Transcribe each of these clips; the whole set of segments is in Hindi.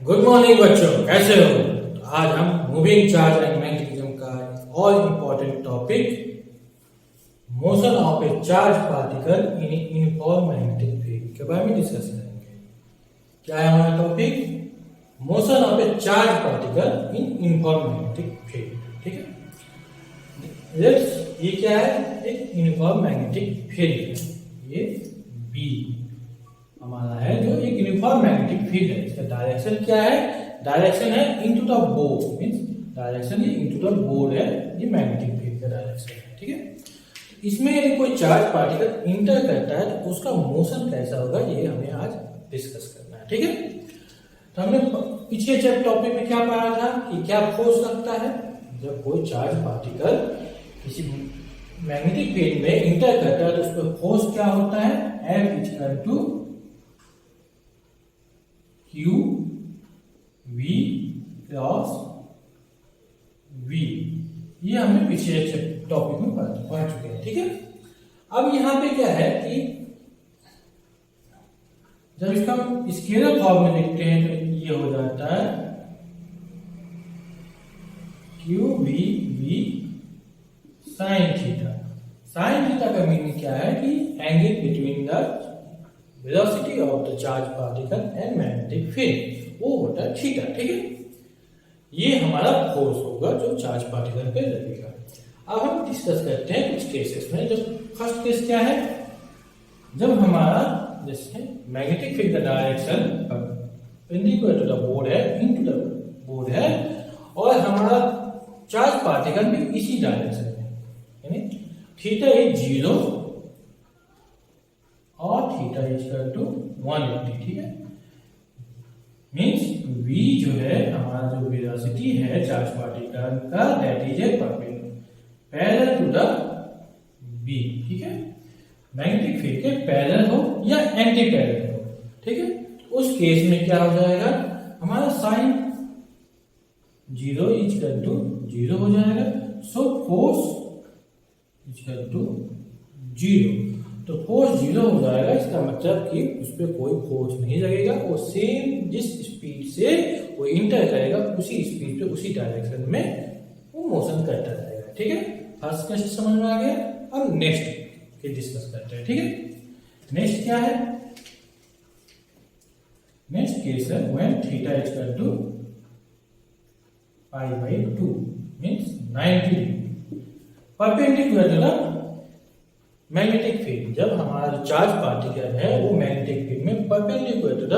गुड मॉर्निंग बच्चों, कैसे हो? तो आज हम मूविंग चार्ज एंड मैग्नेटिज्म का all important topic motion of A charge particle in uniform magnetic field के बारे में डिस्कस करेंगे। क्या है हमारा topic? Motion of A charge particle in uniform magnetic field. ठीक है, ये क्या है? एक यूनिफॉर्म मैग्नेटिक फील्ड है। ये बी हमारा है जो एक यूनिफॉर्म मैग्नेटिक फील्ड है। इसका डायरेक्शन क्या है? डायरेक्शन है into the board, means direction ये इनटू द बोर्ड है। ये मैग्नेटिक फील्ड का डायरेक्शन है। ठीक है, इसमें यदि कोई चार्ज पार्टिकल इंटर करता है तो उसका मोशन कैसा होगा, ये हमें आज डिस्कस करना है। ठीक है, तो हमने पिछले चैप्टर टॉपिक में क्या पढ़ा था कि क्या फोर्स लगता है जब कोई चार्ज पार्टिकल किसी मैग्नेटिक फील्ड में इंटर करता है, तो उस पर फोर्स क्या होता है? F equal to Q V cross V। ये हमने पिछले टॉपिक में पढ़ चुके हैं। ठीक है, अब यहां पे क्या है कि जब इसका हम स्केलर फॉर्म में लिखते हैं तो ये हो जाता है Q V V sine theta. Sine theta का मीनिंग क्या है कि angle between the velocity of the charge particle and magnetic field, वो होता है थीटा। ठीक है, ये हमारा फोर्स होगा जो चार्ज पार्टिकल पे लगेगा। अब हम डिस्कस करते हैं कुछ केसेस में। जब फर्स्ट केस क्या है, जब हमारा जैसे मैग्नेटिक फील्ड का direction perpendicular to the board है, इनटू द बोर्ड है, और हमारा चार्ज पार्टिकल भी इसी डायरेक्शन में, यानी थीटा इज 0 और थीटा इक्वल टू 180। ठीक है, मींस v जो है हमारा जो वेलोसिटी है चार्ज पार्टिकल का, that is a parallel to the b। ठीक है, मैग्नेटिक फील्ड के पैरेलल हो या एंटी पैरेलल हो। ठीक है, उस केस में क्या हो जाएगा, हमारा साइन 0 इक्वल टू 0 हो जाएगा। So force equal to 0। तो फोर्स 0 हो जाएगा, इसका मतलब कि उस पर कोई फोर्स नहीं लगेगा। वो सेम जिस स्पीड से वो इंटर करेगा उसी स्पीड पे उसी डायरेक्शन में वो मोशन करता रहेगा। ठीक है, फर्स्ट क्वेश्चन समझ में आ गया। अब नेक्स्ट के डिस्कस करते हैं। ठीक है, नेक्स्ट क्या है? नेक्स्ट केस है व्हेन थीटा इक्वल टू π/2 मींस 90 degree perpendicular to the magnetic field. जब हमारा जो चार्ज पार्टिकल है वो मैग्नेटिक फील्ड में perpendicular to the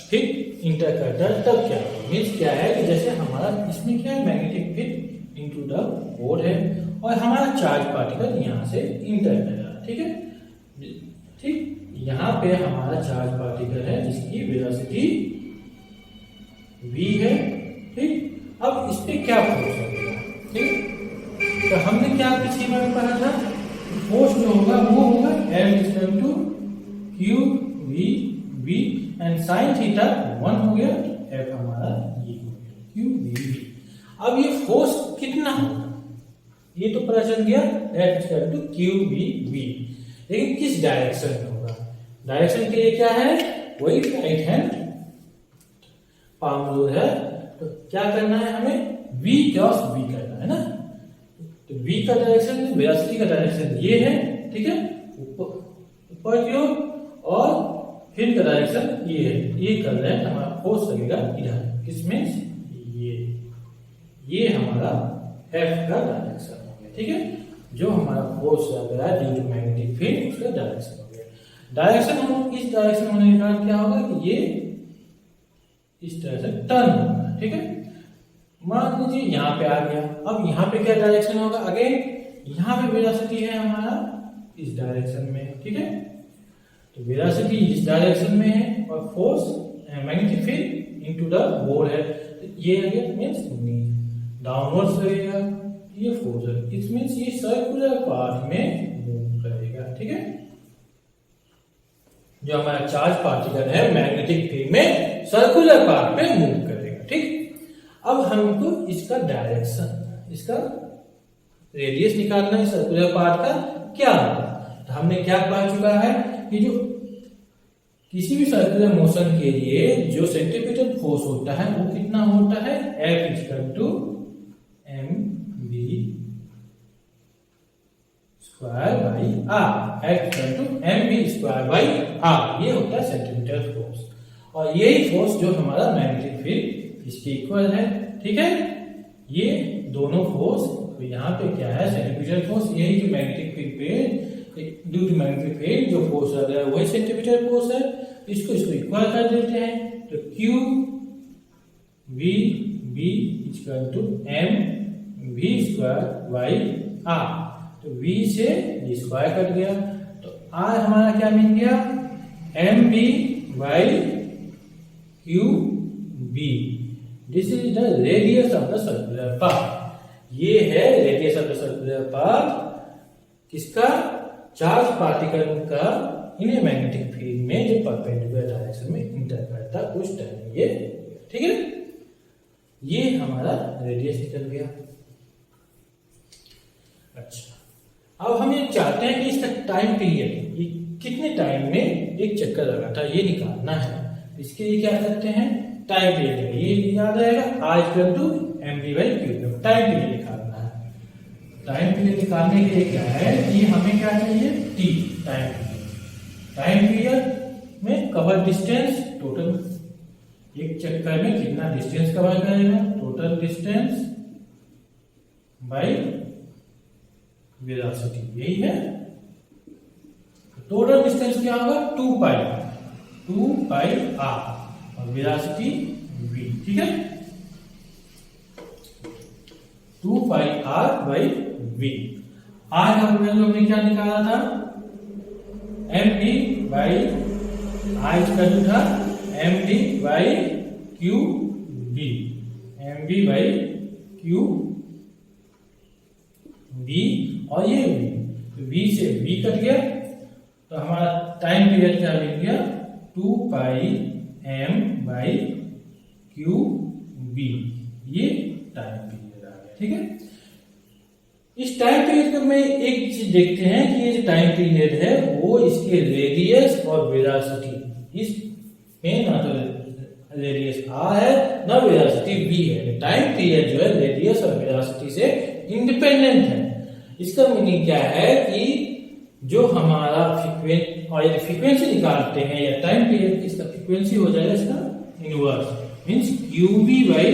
field enter करता है, तब क्या होगा? मींस क्या है कि जैसे हमारा इसमें क्या है, magnetic field into the board है और हमारा चार्ज पार्टिकल यहां से इंटर कर रहा है। ठीक है, ठीक, यहां पे हमारा चार्ज पार्टिकल है जिसकी वेलोसिटी v है। ठीक, अब इस पे क्या फोर्स लगेगा? ठीक, तो हमने क्या पिछली बार पढ़ा था, फोर्स जो होगा वो होगा F equal to Q V V and sine theta 1 हो गया, F हमारा ये हो गया Q V V। अब ये फोर्स कितना होगा ये तो पता चल गया, F equal to Q V V, लेकिन किस डायरेक्शन में होगा? डायरेक्शन के लिए क्या है, वही राइट हैंड पाम रूल है। तो क्या करना है हमें? V क्रॉस V करना है ना। तो v का डायरेक्शन, वेलोसिटी का डायरेक्शन ये है। ठीक है, ऊपर की ओर, और फील्ड का डायरेक्शन ये है। ये कर रहे हैं, हमारा फोर्स लगेगा इधर, किसमें? ये हमारा F का डायरेक्शन हो गया। ठीक है, जो हमारा फोर्स लग रहा है ड्यू टू मैग्नेटिक फील्ड, उसका डायरेक्शन हो गया। डायरेक्शन इस डायरेक्शन होने के कारण क्या होगा कि ये इस तरह से टर्न होगा। ठीक है, मान लीजिए यहाँ पे आ गया। अब यहाँ पे क्या डायरेक्शन होगा? अगेन यहाँ पे वेलोसिटी है हमारा इस डायरेक्शन में। ठीक है, तो वेलोसिटी इस डायरेक्शन में है और force magnetic field into the board है। तो ये अगेन मींस डाउनवर्ड्स लगेगा, ये फोर्स है। इट मींस ये सर्कुलर पाथ में मूव करेगा। ठीक है, जो हमारा चार्ज पार्टिकल है मैग्नेटिक फील्ड में सर्कुलर पाथ में मूव करेगा। ठीक, अब हमको इसका डायरेक्शन, इसका रेडियस निकालना है सर्कुलर पार्ट का क्या होगा। तो हमने क्या पढ़ चुका है कि जो किसी भी सर्कुलर मोशन के लिए जो सेंट्रीपिटल फोर्स होता है वो कितना होता है, F equal to mv square by R, F equal to mv square by R, ये होता है सेंट्रीपिटल फोर्स। और यही फोर्स जो हमारा मैग्नेटिक फील्ड इसके इक्वल है, ठीक है। ये दोनों फोर्स यहाँ पे क्या है, सेंट्रीपिटल फोर्स, यही जो मैग्नेटिक फील्ड पे ड्यू टू मैग्नेटिक फील्ड जो फोर्स लग रहा है वही सेंट्रीपिटल फोर्स है। इसको इक्वल कर देते हैं तो Q V B equal to M V square by R, तो V से ये स्क्वायर कट गया तो R हमारा क्या मिल गया, MV by QB। This is the radius of the circular path. ये है radius of the circular path किसका, चार्ज पार्टिकल का इन मैग्नेटिक फील्ड में जो परपेंडिकुलर डायरेक्शन में इंटर करता उस टाइम ये, ठीक है। ये हमारा रेडियस निकल गया। अच्छा, अब हम ये चाहते हैं कि इसका टाइम पीरियड, ये कितने टाइम में एक चक्कर लगाता है ये निकालना है। इसके लिए क्या करते हैं, टाइम पीरियड, ये याद रहेगा R equal to mv by q, time period निकालना है। टाइम पीरियड निकालने के लिए क्या है कि हमें क्या चाहिए, t time period. Time period में कवर डिस्टेंस, टोटल एक चक्कर में कितना डिस्टेंस कवर करेगा, टोटल डिस्टेंस बाई वेलोसिटी, यही है। टोटल डिस्टेंस क्या होगा, 2 पाई r और वेलोसिटी v, ठीक है। 2 पाई r बाई v। r का वैल्यू हमने क्या निकाला था, mv बाई r इक्वल था mv by qb, mv by qb, और ये v से v कट गया तो हमारा टाइम पीरियड क्या मिल गया, 2 पाई m बाई qb, ये टाइम पीरियड आ गया, ठीक है। इस टाइम पीरियड में एक चीज देखते हैं कि ये जो टाइम पीरियड है वो इसके रेडियस और वेलोसिटी, इसमें ना तो रेडियस r है ना वेलोसिटी v है। टाइम पीरियड जो है रेडियस और वेलोसिटी से इंडिपेंडेंट है। इसका मीनिंग क्या है कि जो हमारा फ्रीक्वेंसी निकालते हैं या टाइम पीरियड, इसका फ्रीक्वेंसी हो जाएगा इसका inverse, means qb by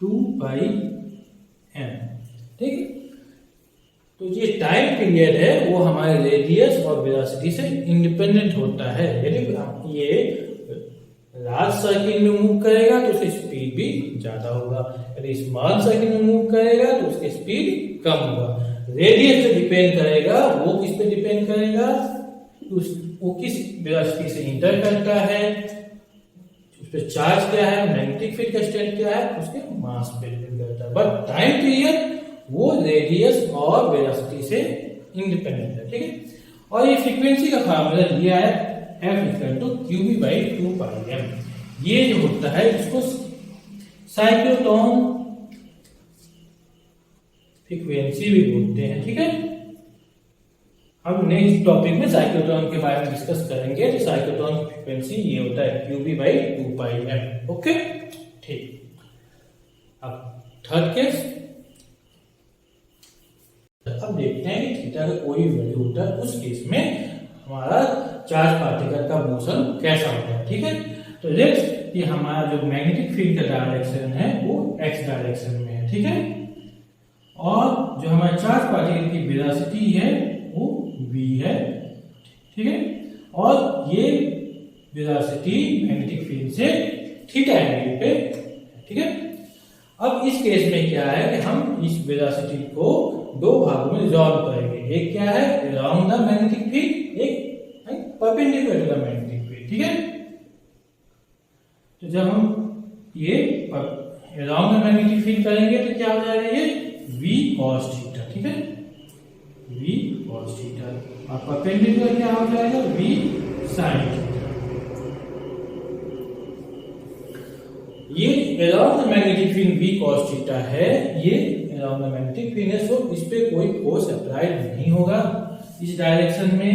2 pi m, ठीक है। तो ये टाइम पीरियड है वो हमारे रेडियस और वेलोसिटी से इंडिपेंडेंट होता है। यदि ये लार्ज सर्किल में मूव करेगा तो उसकी स्पीड भी ज्यादा होगा, यदि स्मॉल सर्किल में मूव करेगा तो उसकी स्पीड कम होगा। रेडियस जो डिपेंड करेगा वो किस पे डिपेंड करेगा, वो किस वेलोसिटी से इंटर करता है, उस पे चार्ज क्या है, मैग्नेटिक फील्ड का स्टेट क्या है, उसके मास पे डिपेंड करता है। बट टाइम पीरियड वो रेडियस और वेलोसिटी से इंडिपेंडेंट है, ठीक है। और ये फ्रीक्वेंसी का फार्मूला दिया है F equal to QB by 2 pi m। ये जो होता है इसको साइक्लोट्रॉन फ्रीक्वेंसी भी बोलते हैं, ठीक है। हम नेक्स्ट टॉपिक में साइक्लोट्रॉन के बारे में डिस्कस करेंगे। तो साइक्लोट्रॉन फ्रीक्वेंसी ये होता है QB by 2 pi m, okay, ठीक। अब थर्ड केस, अब देखते हैं कि थीटा का कोई वैल्यू होता है, उस केस में हमारा चार्ज पार्टिकल का मोशन कैसा होता है, ठीक है। तो लेट्स कि हमारा जो मैग्नेटिक फील्ड का डायरेक्शन है वो x डायरेक्शन में है, ठीक है। और जो हमारा चार्ज पार्टिकल की वेलोसिटी है वो v है, ठीक है। और ये वेलोसिटी मैग्नेटिक फील्ड से थीटा एंगल पे, ठीक है। अब इस केस में क्या है कि हम इस वेलोसिटी को दो भागों में रिजॉल्व करेंगे। एक क्या है, अराउंड द मैग्नेटिक फील्ड, एक perpendicular to the magnetic field, ठीक है। तो जब हम ये अराउंड द मैग्नेटिक फील्ड करेंगे तो क्या हो जाएगा, ये v cos थीटा, ठीक है, v cos थीटा। और परपेंडिकुलर क्या हो जाएगा, v sin थीटा। ये around the magnetic field v cos theta है, ये अराउंड द मैग्नेटिक फील्ड है, सो इस पे कोई फोर्स अप्लाइड नहीं होगा इस डायरेक्शन में।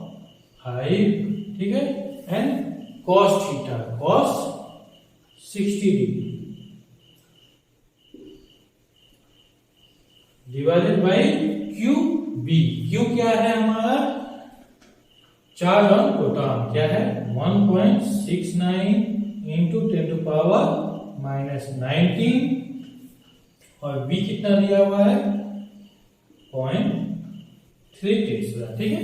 ठीक है, and cos theta, cos 60 degree divided by Q B. Q क्या है हमारा? चार्ज ऑन प्रोटॉन क्या है? 1.69 इंटू 10 टू पावर -19 और बी कितना दिया हुआ है? 0.3 टेस्ला। ठीक है।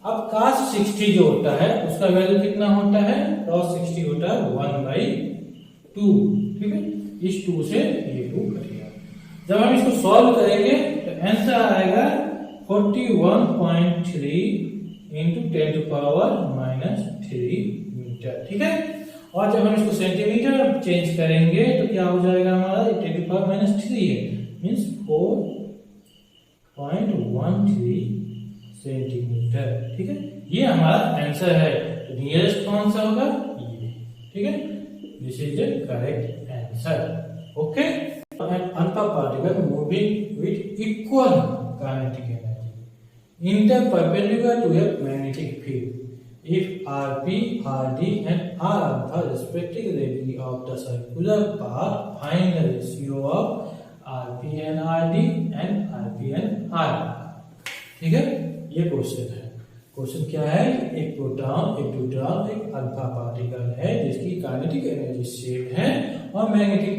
अब cos 60 जो होता है उसका वैल्यू कितना होता है? cos 60 होता है 1/2। ठीक है, इस 2 से ये 2 कटेगा। जब हम इसको सॉल्व करेंगे तो आंसर आएगा 41.3 इंटू 10 टू पावर -3 मीटर। ठीक है, और जब हम इसको सेंटीमीटर चेंज करेंगे तो क्या हो जाएगा हमारा? 10 टू पावर -3 है, मीन्स 4.13 सेंटीमीटर। ठीक है, ये हमारा आंसर है। तो नियरेस्ट कौन सा होगा? ये। ठीक है, this is the correct answer. Okay, an alpha particle moving with equal kinetic energy interperpendicular to a magnetic field. If Rp, Rd and R alpha respectively of the circular path, find the ratio of Rp and Rd and Rp and R. ठीक है, ये क्वेश्चन है। क्वेश्चन क्या है? एक प्रोटॉन, एक न्यूट्रॉन, एक अल्फा पार्टिकल है जिसकी काइनेटिक एनर्जी सेम है और मैग्नेटिक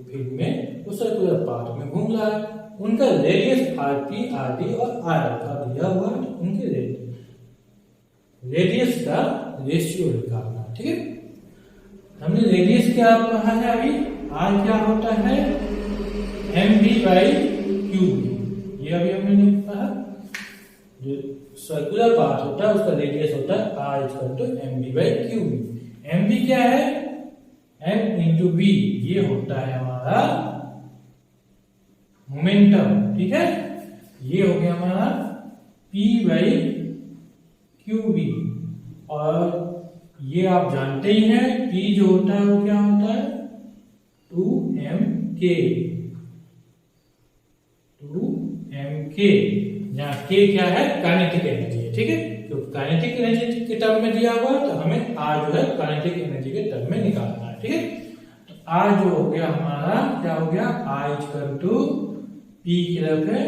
फील्ड में उस सर्कुलर पाथ में घूम रहा है। उनका रेडियस आरपी, आरडी और आर अल्फा दिया हुआ है। उनके रेडियस का रेशियो निकालना। ठीक है, हमने रेडियस क्या पढ़ा है अभी? आर क्या होता है? mv/क्यू। ये अभी हमने नहीं पढ़ा। जो सर्कुलर पाथ होता है उसका रेडियस होता है r=mv/क्यू। mv क्या है? m into v। ये होता है हमारा मोमेंटम। ठीक है, ये हो गया हमारा p/qb। और ये आप जानते ही हैं, p जो होता है वो क्या होता है? 2mk। जहां k क्या है? काइनेटिक एनर्जी है। ठीक है, तो काइनेटिक एनर्जी के टर्म में दिया हुआ है तो हमें r जो है काइनेटिक एनर्जी के टर्म में निकालना है। ठीक है, तो r जो हो गया हमारा क्या हो गया? r p की तरफ है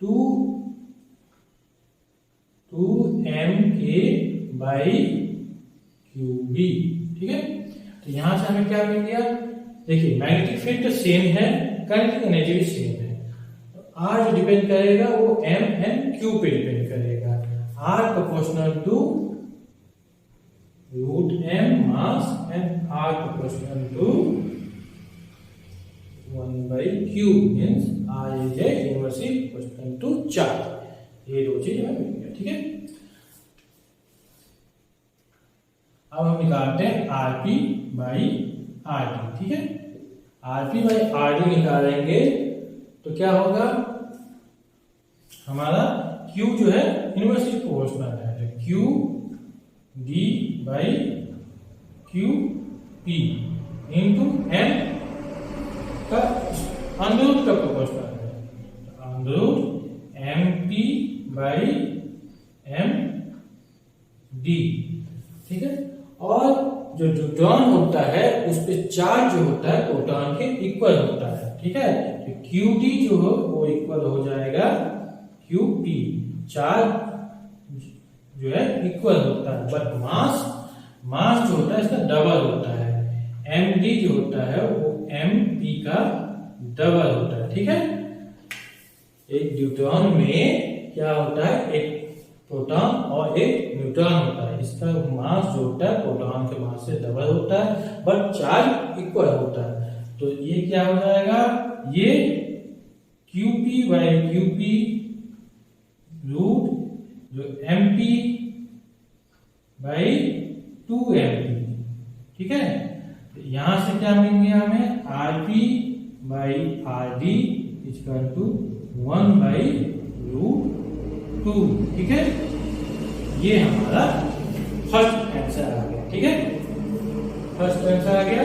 2mk/qb। ठीक है, तो यहां से हमें क्या मिल गया? देखिए, मैग्नेटिक फील्ड तो सेम है, काइनेटिक एनर्जी भी सेम है। तो r जो डिपेंड करेगा वो m एंड q पे डिपेंड करेगा। r proportional to √m mass and r proportional to 1/q means r is a inversely proportional to charge. ये दो चीज हमें मिल गया। ठीक है, अब हम निकालते हैं Rp/Rd। ठीक है, Rp/Rd निकालेंगे तो क्या होगा? हमारा Q जो है इनवर्सली प्रोपोर्शनल है, तो QD/QP इंटू m का अंडर का प्रोपोर्शनल है, अंडर MP/md। ठीक है, और जो न्यूट्रॉन होता है उस पे चार्ज जो होता है प्रोटॉन के इक्वल होता है। ठीक है, तो QD जो हो वो इक्वल हो जाएगा QP। चार्ज जो है इक्वल होता है, बट मास जो होता है इसका डबल होता है। MD जो होता है वो MP का डबल होता है। ठीक है, एक न्यूट्रॉन में क्या होता है? एक प्रोटॉन और एक न्यूट्रॉन होता है। इसका मास जो होता है प्रोटॉन के मास से डबल होता है, बट चार्ज इक्वल होता है। तो ये क्या हो जाएगा? ये QP/QP रूट जो MP/2MP। ठीक है, तो यहां से क्या मिल गया हमें? Rp/Rd equal to 1/√2। ठीक है, ये हमारा फर्स्ट आंसर आ गया। ठीक है, फर्स्ट आंसर आ गया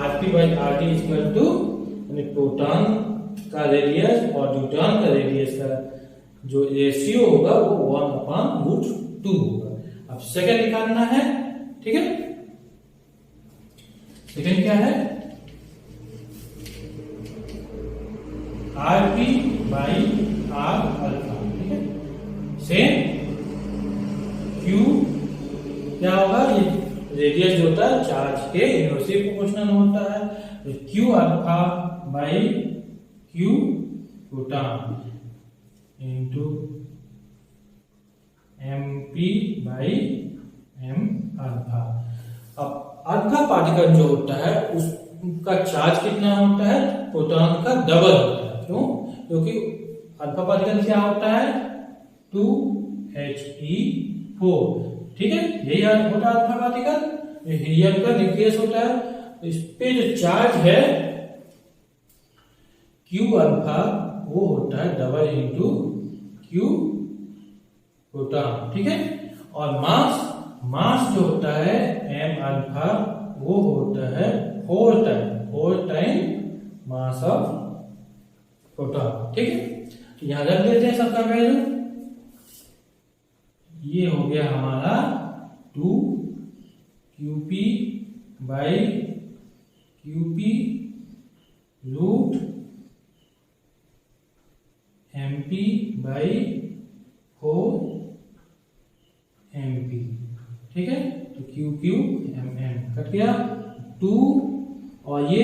Rp/Rd इक्वल टू प्रोटॉन का रेडियस और न्यूट्रॉन का रेडियस का जो रेशियो होगा वो 1/√2 होगा। अब सेकंड निकालना है, ठीक है। सेकंड क्या है, RP बाई R अल्फा, ठीक है। सेम Q क्या होगा, ये रेडियस जो होता है चार्ज के इनवर्सली प्रोपोर्शनल होता है, तो Q alpha by Q proton into MP by M alpha. अब अल्फा पार्टिकल जो होता है उसका चार्ज कितना होता है, प्रोटॉन का डबल होता है। क्यों? क्योंकि अल्फा पार्टिकल क्या होता है, 2He4, ठीक है। यही होता है अल्फा पार्टिकल, हीलियम का न्यूक्लियस होता है। तो इस पे जो चार्ज है Q अल्फा वो होता है डबल इंटू Q प्रोटॉन, ठीक है। और मास जो होता है M अल्फा वो होता है 4 टाइम मास ऑफ प्रोटॉन, ठीक है। तो यहां रख देते हैं सबका वैल्यू। ये हो गया हमारा 2qp by qp root mp by 4mp, ठीक है। तो q mm कट गया 2, और ये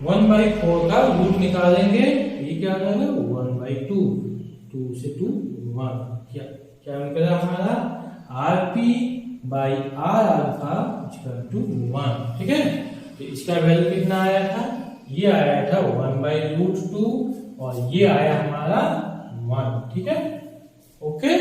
1/4 का रूट निकालेंगे, ये क्या आ जाएगा 1/2, 2 से 2 1, क्या निकला हमारा RP by R alpha equal to 1, ठीक है। तो इसका वैल्यू कितना आया था, ये आया था 1/√2 और ये आया हमारा 1, ठीक है। ओके।